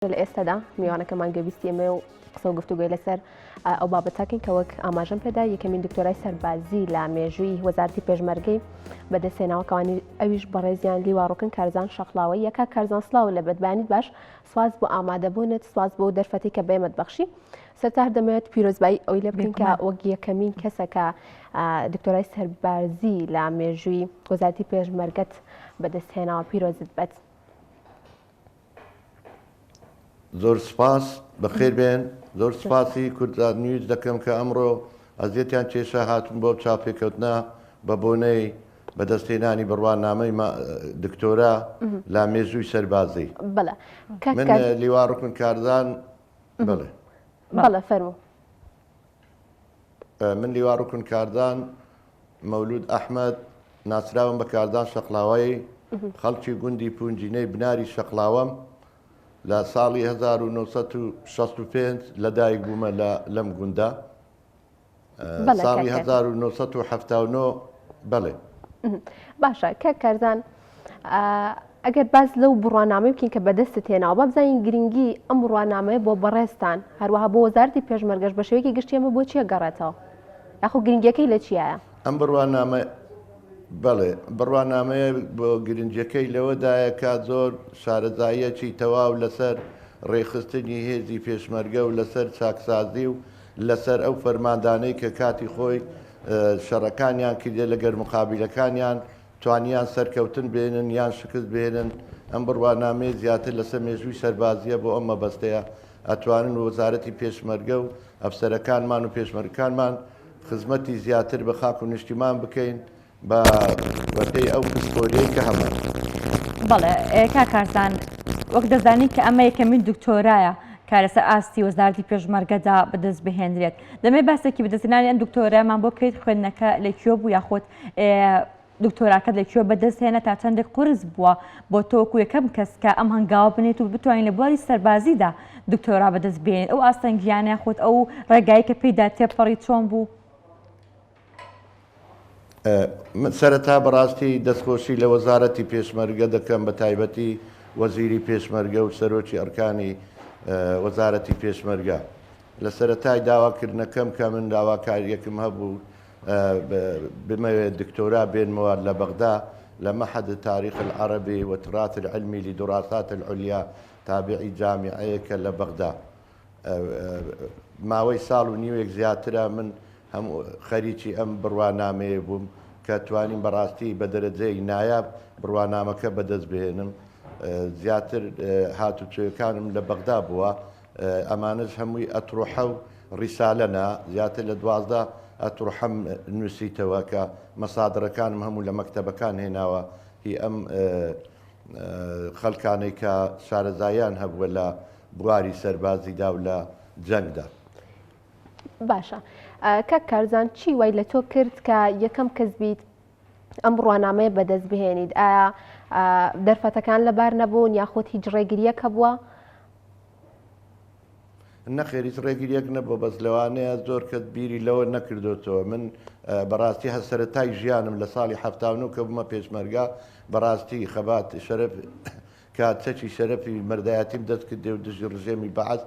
ئێستادا میوانەکەمان گەویستی ئێمە و قسە و گفتوگوی لەسەر ئەو بابەتاکەین کە وەک ئاماژەم پێدا یەکەمین دکتۆرای سەربازی لە مێژووی وەزارەتی پێشمەرگەی بەدەستهێناوەکەوانی ئەویش بەڕێزیان لیواڕووکن کارزان شەقڵاوی یەکا کارزان سڵاو لە بەدبانیت باش سواز بۆ ئامادەبوونت سواز بۆ دەرفەتی کە بێمەت بەخشی سەرتار دەمەوێت پیرۆزبایی ئەوی لە بکەین کە وەک یەکەمین کەسەکە دکتۆرای سەربازی لە مێژووی وەزارەتی پێشمەرگەت بەدەستهێناوە پیرۆزت بێت. زۆر سپاس بەخێر بێن زۆر سپاسی کوردستان نیوز دەکەم کە ئەمڕۆ ئەزیەتیان کێشە هاتون بۆ چاپێکەوتنا بە بۆنەی بەدەستهێنانی بڕوانامەی دکتۆرا لا مێژووی سەربازی. بەڵێ من لیواڕوکن کاردان بڵێ بەڵێ فەرموو. من لیواڕوکن کاردان مەولود ئەحمەد ناسراوم بە کاردان شەقڵاوایی خەڵکی گوندی پونجینەی بناری شەقڵاوەم لە ساڵی 1965 لەدایک بوومە لەم گوندە ساڵی 1970 بڵێ. باشە کە کارزان ئەگەر باز لەو بڕوانامەی بکەین کە بەدەستت هێناوە با بزانین گرنگی ئەم بڕوانامەیە بۆ بەڕێستان هەروەها بۆ وەزارەتی پێشمەرگەش بە شێوەیەکی گشتی ئەمە بۆ چیە گەڕێتەوە یاخو گرنگیەکەی لە چیایە؟ ئەم بڕوانامە بەڵێ بڕوانامەیە بۆ گرنجەکەی لەوەدایە کا زۆر شارەزاییەکی تەواو لەسەر ڕێخستنی هێزی پێشمەرگە و لەسەر چاکسازی و لەسەر ئەو فەرماندانەی کە کاتی خۆی شەڕەکانیان کردێ لەگەر مقابلەکانیان توانیان سەرکەوتن بێنن یان شکست بێنن. ئەم بڕوانامەیە زیاتر لەسەر مێژووی سەربازیە بۆ ئەم مەبەستەیە ئەتوانن وەزارەتی پێشمەرگە و ئەفسەرەکانمان و پێشمەرگەکانمان خزمەتی زیاتر بە خاک و نیشتیمان بکەین بە وەدەی ئەو پسپۆریەی کە هەمان. بەڵێ کاکارزان وەک دەزانی کە ئەمە یەکەمین دکتۆرایە کە لەسەر ئاستی وەزارەتی پێشمەرگەدا بەدەست بهێنرێت. دەمێ باسێکی بەدەستهێنانی ئەم دکتۆرەمان بۆ بکەیت خوێندنەکە لەکوێ بوو یاخۆت دکتۆراکەت لەکوێ بەدەست هێنە تا چەندێک قورس بووە بۆ تۆکو یەکەم کەس کە ئەم هەنگاوە بنێت و بتوانین لە بواری سەربازیدا دکتۆرا بەدەست بێنێت ئەو ئاستەنگیانە خۆت ئەو ڕێگایی کە پێیدا تێپەڕی چۆن بوو؟ سەرەتا بەڕاستی دەستخۆشی لە وەزارەتی پێشمەرگە دەکەم بە تایبەتی وەزیری پێشمەرگە و سەرۆکی ئەرکانی وەزارەتی پێشمەرگە. لە سەرەتای داواکردنەکەم کە من داواکاریەکم هەبوو بمەوێت دکتۆرا بێنمەوە لە بەغدا لە مەحەد تاریخ العربي والتراث العلمي لدراسات العليا تابعی جامیعەیەکە لە بەغدا. ماوەی ساڵ و نیوێک زیاترە من هەموو خەریکی ئەم بڕوانامەیە بووم کە توانین بەڕاستی بە دەرەجەی نایاب بڕوانامەکە بەدەست بهێنم. زیاتر هاتوچۆیەکانم لە بەغدا بووە ئەمانش هەمووی ئەتڕۆحە و ڕیسالەنا زیاتر لە 12 ئەتڕۆحەم نووسیتەوە کە مەسادرەکانم هەموو لە مەکتەبەکان هێناوە هی ئەم خەڵکانەی کە شارەزاییان هەبووە لە بواری سەربازیدا و لە جەنگدا. باشە کە کارزان چی وای لە تۆ کرد کە یەکەم کەس بیت ئەم بڕوانامەیە بەدەست بهێنیت؟ ئایا دەرفەتەکان لەبار نەبوون یاخۆت هیچ ڕێگریەکە بووە؟ نەخێریت ڕێگریەک نەبووە بەس لەوانەیە زۆر کەس بیری لەوە نەکردوتەوە. من بەڕاستی هەسەرەتای ژیانم لە ساڵی 79 کە بوومە پێشمەرگا بەڕاستی خەبات شەرەف کاتچەکی شەرەفی مەردایەتیم دەست کردێ و دژی ڕژێمی بەعەز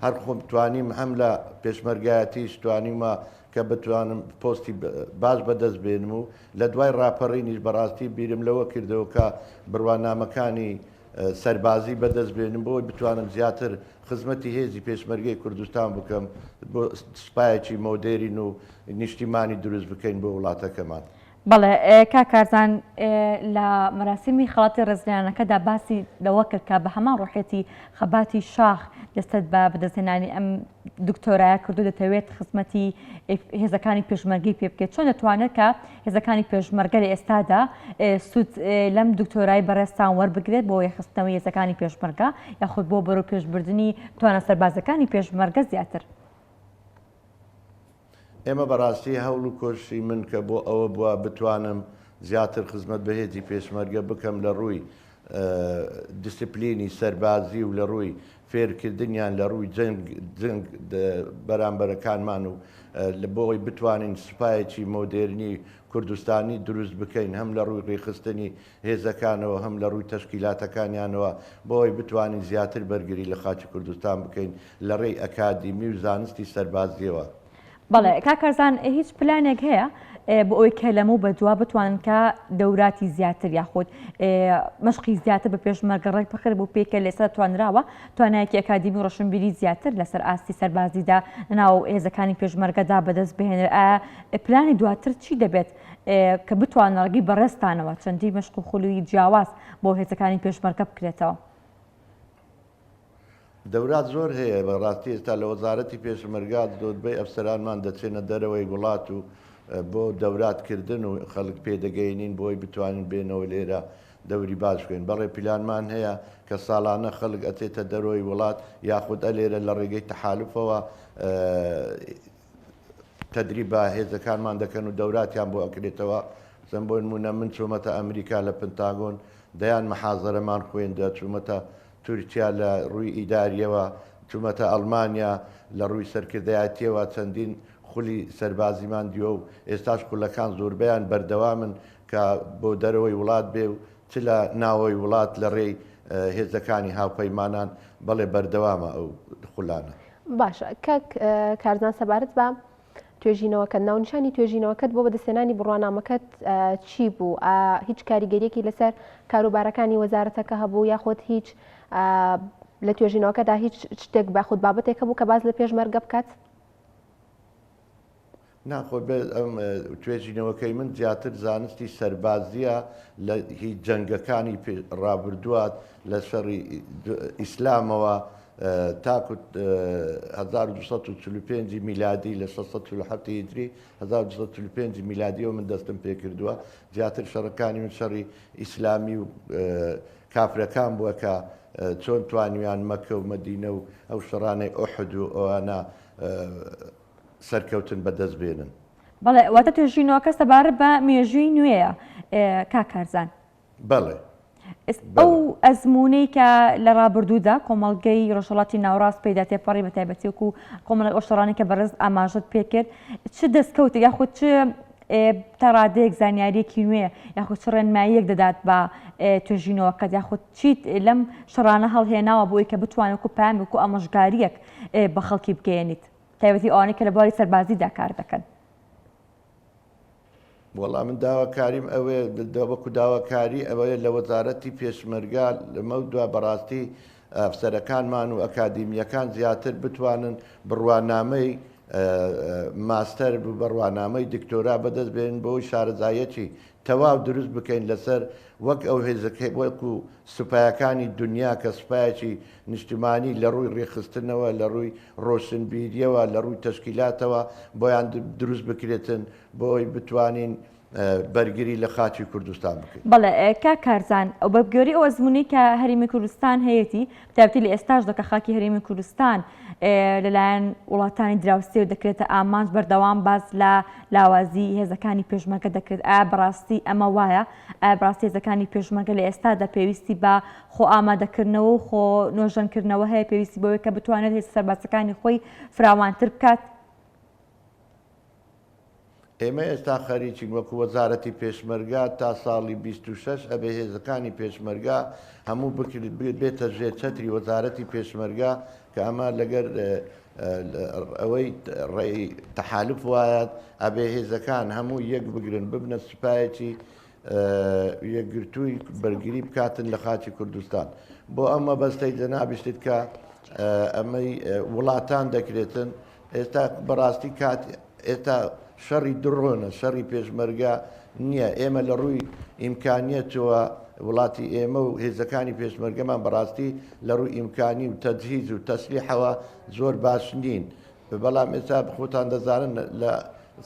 هەر خۆم توانیم هەم لە پێشمەرگایەتیش توانیمە کە بتوانم پۆستی باش بەدەست بێنم و لە دوای ڕاپەڕینیش بەڕاستی بیرم لەوە کردەوە کە بڕوانامەکانی سەربازی بەدەست بێنم بۆی بتوانم زیاتر خزمەتی هێزی پێشمەرگەی کوردستان بکەم بۆ سوپایەکی مۆدێرین و نیشتیمانی دروست بکەین بۆ وڵاتەکەمان. بەڵێ کاکارزان لە مەراسیمی خەڵاتی ڕێزلێنانەکەدا باسی لەوە کرد کە بە هەمان ڕۆحێتی خەباتی شاخ دەستت بە بەدەستهێنانی ئەم دکتۆرایە کردو دەتەوێت خزمەتی هێزەکانی پێشمەرگەی پێ بکەیت. چۆن دەتوانێت کە هێزەکانی پێشمەرگە لە ئێستادا سوود لەم دکتۆرای بەڕێستان وەربگرێت بۆ یەخستنەوەی هێزەکانی پێشمەرگە یاخود بۆ بەرەو پێشبردننی توانە سەربازەکانی پێشمەرگە زیاتر؟ ئێمە بەڕاستی هەوڵ و کۆشی من کە بۆ ئەوە بووە بتوانم زیاتر خزمەت بە هێزی پێشمەرگە بکەم لە ڕووی دیسپلینی سەربازی و لە ڕووی فێرکردنیان لە ڕووی جنگ بەرامبەرەکانمان و لە بۆی بتوانین سوپایەکی مۆدێرنی کوردستانی دروست بکەین هەم لە ڕووی ڕێخستنی هێزەکانەوە هەم لە ڕووی تەشکیلاتەکانیانەوە بۆی بتوانین زیاتر بەرگری لە خاچی کوردستان بکەین لە ڕێی ئەکادیمی و زانستی سەربازیەوە. بەڵێ کاکەرزان هیچ پلانێک هەیە بۆ ئەوی کە لەموو بەدووە بتوانن کە دەوراتی زیاتر یاخود مەشقی زیاتر بە پێشمەرگە ڕێک بخر بۆ پێکە لێستا توانراوە توانایەکی ئەکادیمی ڕۆشنبیری زیاتر لەسەر ئاستی سەربازیدا ناو هێزەکانی پێشمەرگەدا بەدەست بهێنێت. پلانی دواتر چی دەبێت کە بتوانە ڕێگی بەڕێستانەوە چەندی مەشق و خولوی جیاواز بۆ هێزەکانی پێشمەرگە بکرێتەوە؟ دەورات زۆر هەیە بەڕاستی ئێستا لە وەزارەتی پێشمەرگات زۆربەی ئەفسەرانمان دەچێنە دەرەوەی وڵات و بۆ دەوراتکردن و خەڵک پێدەگەینین بۆی بتوانین بێنەوە لێرە دەوری باش بکەین. بەڵێ پلانمان هەیە کە ساڵانە خەڵک ئەچێتە دەرەوەی وڵات یاخود ئەلێرە لە ڕێگەی تەحالوفەوە تەدریبە هێزەکانمان دەکەن و دەوراتیان بۆ ئەکرێتەوە. چەند بۆ نمونە من چوومەتە ئەمریکا لە پنتاگۆن دەیان مەحازەرەمان خوێندە، چوومەتە تورکیا لە ڕووی ئیداریەوە، چوومەتە ئەڵمانیا لە ڕووی سەرکردایەتیەوە چەندین خولی سەربازیمان دیوە و ئێستاش خولەکان زۆربیان بەردەوامن کە بۆ دەرەوەی وڵات بێ و چ لە ناوەی وڵات لە ڕێی هێزەکانی هاوپەیمانان بەڵێ بەردەوامە ئەو خولانە. باشە کەک کارزان سەبارەت بە توێژینەوەکەت ناونیشانی توێژینەوەکەت بۆ بەدەستێنانی بڕوانامەکەت چی بوو؟ هیچ کاریگەریەکی لەسەر کاروبارەکانی وەزارەتەکە هەبوو یاخود هیچ لە توێژینەوەکەدا هیچ شتێک بەخود بابەتێکە بوو کە باز لە پێشمەرگە بکات؟ ناخۆ ئەم توێژینەوەکەی من زیاتر زانستی سەربازیە لە هیچ جەنگەکانی ڕابردووات لە شەڕی ئیسلامەوە تاکو 1245 میلادی لە 1647 هیجری 1245 میلادیەوە من دەستم پێ کردووە. زیاتر شەڕەکانی من شەڕی ئیسلامی و کافرەکان بووە کە چۆن توانیان مەکە و مەدینە و ئەو شەڕانەی ئوحد و ئەوانە سەرکەوتن بەدەست بێنن. بەڵێ واتە توێژینەوەکە سەبارەت بە مێژووی نوێیە کاکارزان؟ بەڵێ. ئەو ئەزمونەی کە لە ڕابردوودا کۆمەڵگەی ڕۆژهەڵاتی ناوڕاست پێدا تێپەڕی بە تایبەتیوەکو کۆمەڵی ئۆشتڕانی کە بەڕێز ئاماژت پێکرد چ دەستکەوت یاخود چ تا ڕادەیەک زانیاریەکی نوێ یاخود چ ڕێنماییەک دەدات بە توێژینەوەکەت یاخود چیت لەم شەڕانە هەڵهێناوە بۆی کە بتوانێت وەکو پام وەکو ئامۆژگاریەک بە خەڵکی بگەێنیت تایبەتی ئەوانەی کە لە بواری سەربازیدا کار دەکەن؟ وەڵام من داواکاریم ئەوەیە وەکو داواکاری ئەوەیە لە وەزارەتی پێشمەرگا لەمە دوا بەڕاستی ئەفسەرەکانمان و ئەکادیمیەکان زیاتر بتوانن بڕوانامەی ماستەر بڕوانامەی دکتۆرا بەدەست بێن بۆی شارەزایەتی تەواو دروست بکەین لەسەر وەک ئەو هێزەکەی وەکو سوپایەکانی دنیا کە سوپایەکی نیشتیمانی لە ڕووی ڕێخستنەوە لە ڕووی ڕۆشنبیریەوە لە ڕووی تەشکیلاتەوە بۆیان دروست بکرێتن بۆی بتوانین بەرگری لە خاچی کوردستان بکەین. بەڵێ کاکارزان ئەو بەبگەوری ئەو ئەزمونەی کە هەرێمی کوردستان هەیەی تایبەتی لە ئێستاش دەکە خاکی هەرێمی کوردستان لەلایەن وڵاتانی دراوسێ و دەکرێتە ئامانج بەردەوام باز لە لاوازی هێزەکانی پێشمەرگە دەکرێت. ئایا بەڕاستی ئەمە وایە؟ ئایا بەڕاستی هێزەکانی پێشمەرگە لە ئێستادا پێویستی بە خۆ ئامادەکردنەوە و خۆ نۆژەنکردنەوە هەیە پێویستی بەوەی کە بتوانێت هێز سەربازەکانی خۆی فراوانتر بکات؟ ئێمە ئێستا خەریکین وەکو وەزارەتی پێشمەرگا تا ساڵی 26 ئەبێ هێزەکانی پێشمەرگا هەموو بێتە ژێر چەتری وەزارەتی پێشمەرگا کە ئەمە لەگەر ئەوەی ڕێی تەحالف وایەت ئەبێ هێزەکان هەموو یەک بگرن ببنە سوپایەکی یەکگرتووی بەرگری بکاتن لە خاچی کوردستان. بۆ ئەمە بەستەی جەنابیشت کە ئەمەی وڵاتان دەکرێتن ئێستا بەڕاستی کات ئێستا شەڕی درۆنە شەڕی پێشمەرگا نییە. ئێمە لە ڕووی ئیمکانیەتەوە وڵاتی ئێمە و هێزەکانی پێشمەرگەمان بەڕاستی لە ڕووی ئیمکانی و تەجهیز و تەسلیحەوە زۆر باش نین. بەڵام ئێستا خۆتان دەزانن لە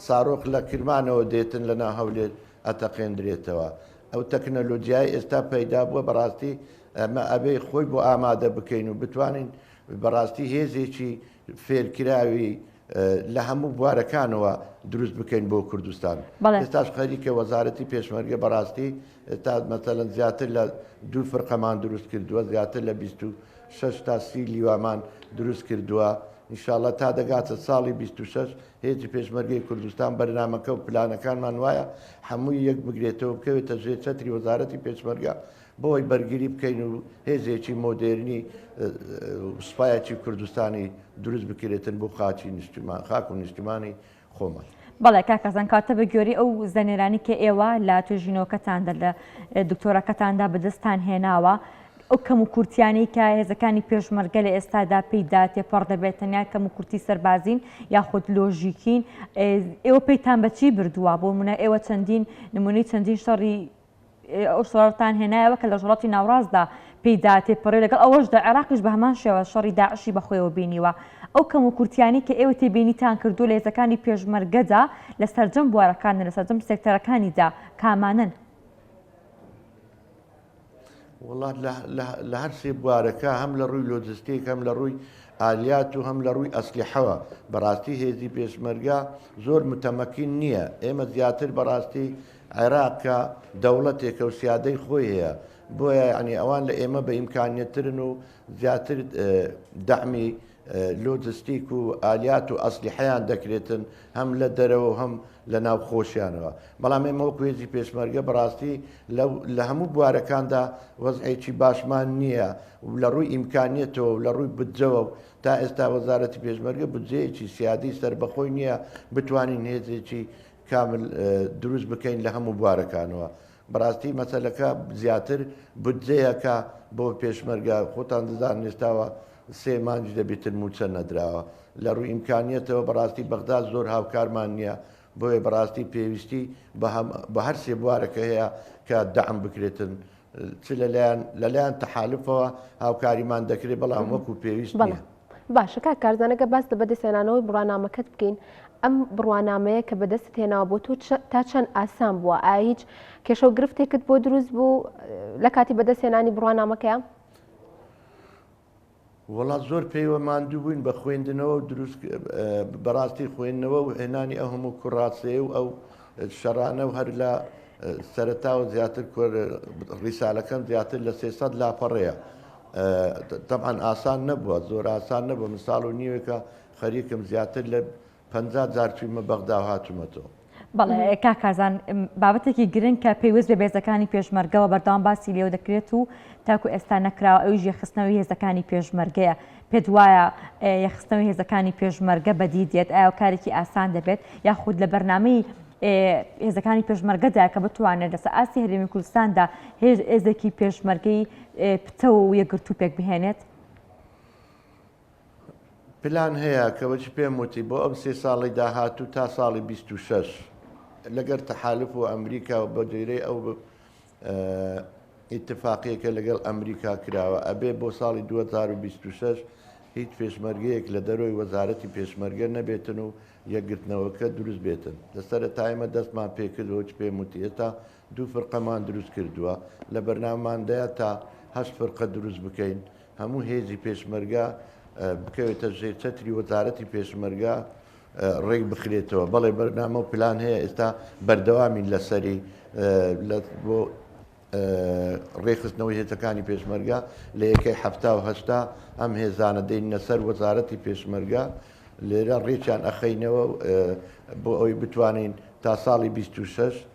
ساڕۆک لە کرمانەوە دێتن لەنا هەولێر ئەتەقێندرێتەوە. ئەو تەکنەلۆجیای ئێستا پەیدا بووە بەڕاستی ئەمە ئەبێ خۆی بۆ ئامادە بکەین و بتوانین بەڕاستی هێزێکی فێرکراوی لە هەموو بوارەکانەوە دروست بکەین بۆ کوردستان. ئێستاش خەریکە وەزارەتی پێشمەرگە بەڕاستی تا مەسەلەن زیاتر لە 2 فرقەمان دروست کردووە، زیاتر لە 26 تا 30 لیوامان دروست کردووە. ئینشاءڵڵا تا دەگاتە ساڵی 26 هێزی پێشمەرگەی کوردستان بەرنامەکە و پلانەکانمان وایە هەمووی یەک بگرێتەوە بکەوێتە ژێر چەتری وەزارەتی پێشمەرگە بۆی بەرگری بکەین و هێزێکی مۆدێرنی سوپایەکی کوردستانی دروست بکرێتن بۆ خاک و نیشتیمانی خۆمان. بەڵێ کاکەزان کاتە بە گوێری ئەو زەنێرانی کە ئێوە لە توێژینەوەکەتاندا لە دکتۆرەکەتاندا بەدەستان هێناوە ئەو کەم و کورتیانی کە هێزەکانی پێشمەرگە لە ئێستادا پێیدا تێپەڕ دەبێت تەنیا کەم و کورتی سەربازین یاخود لۆژیکین ئێوە پێیتان بەچی بردووە بۆ منە ئێوە چەندین نمونەی چەندین شەڕی ئەو شەڕتان هێنایەوە کە لە ژەڵەتی ناوڕاستدا پێیدا تێپەڕی لەگەڵ ئەوەشدا عێراقیش بە هەمان شێوە شەڕی داعشی بەخۆیەوە بینیوە ئەو کەم و کورتیانی کە ئێوە تێبینیتان کردو لە هێزەکانی پێشمەرگەدا لە سەرجەم بوارەکان لە سەرجەم سێکتەرەکانیدا کامانن؟ وڵات لە هەر سێ بوارەکە هەم لە ڕووی لۆجستیک هەم لە ڕووی ئالیات و هەم لە ڕووی ئەسلیحەوە بەڕاستی هێزی پێشمەرگە زۆر متەمەکین نییە. ئێمە زیاتر بەڕاستی عێراقە دەوڵەتێکە و سیادەی خۆی هەیە بۆیە ینی ئەوان لە ئێمە بە ئیمکانیەترن و زیاتر دەعمی لۆجستیک و ئالیات و ئەسلیحەیان دەکرێتن هەم لە دەرەوە هەم لە ناو خۆشیانەوە. بەڵام ئێمە وەکو هێزی پێشمەرگە بەڕاستی لە هەموو بوارەکاندا وەزعێکی باشمان نییە و لە ڕووی ئیمکانیەتەوە و لە ڕووی بودجەوە و تا ئێستا وەزارەتی پێشمەرگە بودجەیەکی سیادی سەربەخۆی نییە بتوانین هێزێکی کامل دروست بکەین لە هەموو بوارەکانەوە. بەڕاستی مەسەلەکە زیاتر بودجەیەکە بۆ پێشمەرگە خۆتان دەزان ئێستاوە 3 مانگ دەبێتن موچە نەدراوە لە ڕووی ئیمکانیەتەوە بەڕاستی بەغداد زۆر هاوکارمان نییە بۆیە بەڕاستی پێویستی بە هەر سێ بوارەکە هەیە کە دەعم بکرێتن چ لەلایەن تەحالفەوە هاوکاریمان دەکرێت بەڵام وەکو پێویست نییە. باشە کاک کارزانەکە باس لە بەدەستهێنانەوەی بڕوانامەکەت بکەین. ئەم بڕوانامەیە کە بەدەست هێناوە بۆ تۆ تا چەند ئاسان بووە؟ ئایا هیچ کێشە و گرفتێکت بۆ دروست بوو لە کاتی بەدەستهێنانی بڕوانامەکەیە؟ وڵات زۆر پێیوە ماندوو بووین بە خوێندنەوە و دروست بەڕاستی خوێندنەوە و هێنانی ئەو هەموو کوڕاچەیە و ئەو شەڕانە و هەر لە سەرەتاوە زیاتر ڕیسالەکەم زیاتر لە 300 لاپەڕەیە. طبعا ئاسان نەبووە، زۆر ئاسان نەبووە. مساڵ و نیوێکە خەریکم زیاتر لە 50 جار چوومە بەغدا و هاتوومەتەوە. بەڵێ کاکازان بابەتێکی گرنگ کە پێویست بە بێزەکانی پێشمەرگەوە بەردەوام باسی لێو دەکرێت و تاکو ئێستا نەکراوە ئەویش یەخستنەوەی هێزەکانی پێشمەرگەیە. پێت وایە یەخستنەوەی هێزەکانی پێشمەرگە بەدی دێت؟ ئایا کارێکی ئاسان دەبێت یاخود لە بەرنامەی هێزەکانی پێشمەرگەدا کە بتوانێت لەسەر ئاسی هەرێمی کوردستاندا هێزێکی پێشمەرگەی پتە و یەکگرتووپێک بهێنێت؟ پلان هەیە کەوەچی پێم وتی بۆ ئەم 3 ساڵی داهاتوو تا ساڵی 26 لەگەر تەحالف و ئەمریکا و بە جێرەی ئەو ئیتفاقیەکە لەگەڵ ئەمریکا کراوە ئەبێ بۆ ساڵی 2026 هیچ پێشمەرگەیەک لە دەرۆی وەزارەتی پێشمەرگە نەبێتن و یەکگرتنەوەکە دروست بێتن. لەسەرە تایمە دەستمان پێکردەوە پێم وتی ئێستا 2 فرقەمان دروست کردووە لە بەرنامەماندەیە تا 8 فرقە دروست بکەین هەموو هێزی پێشمەرگە بکەوێتە ژێر چەتری وەزارەتی پێشمەرگە ڕێک بخرێتەوە. بەڵێ بەرنامە و پلان هەیە ئێستا بەردەوامین لەسەری بۆ ڕێخستنەوەی هێزەکانی پێشمەرگە لە یەکەی هەفتا و هەشتا ئەم هێزانە دێنە سەر وەزارەتی پێشمەرگە لێرە ڕێکیان ئەخەینەوە بۆ ئەوی بتوانین تا ساڵی 26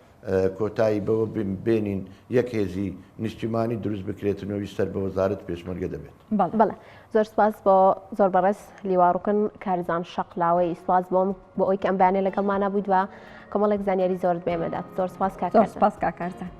کۆتایی بەوە بێنین یەک هێزی نیشتیمانی دروست بکرێتنەوەی سەر بە وەزارەت پێشمەرگە دەبێت. بەڵێ زۆر سپاس بۆ زۆر بەڕێز لیواڕوکن کارزان شەقلاوەی سپاس بۆم بۆ ئەوی کە ئەم بەیانێ لەگەڵمانە بوویت و کۆمەڵێک زانیاری زۆرت بێمەدات. زۆر سپاس کاکارزان.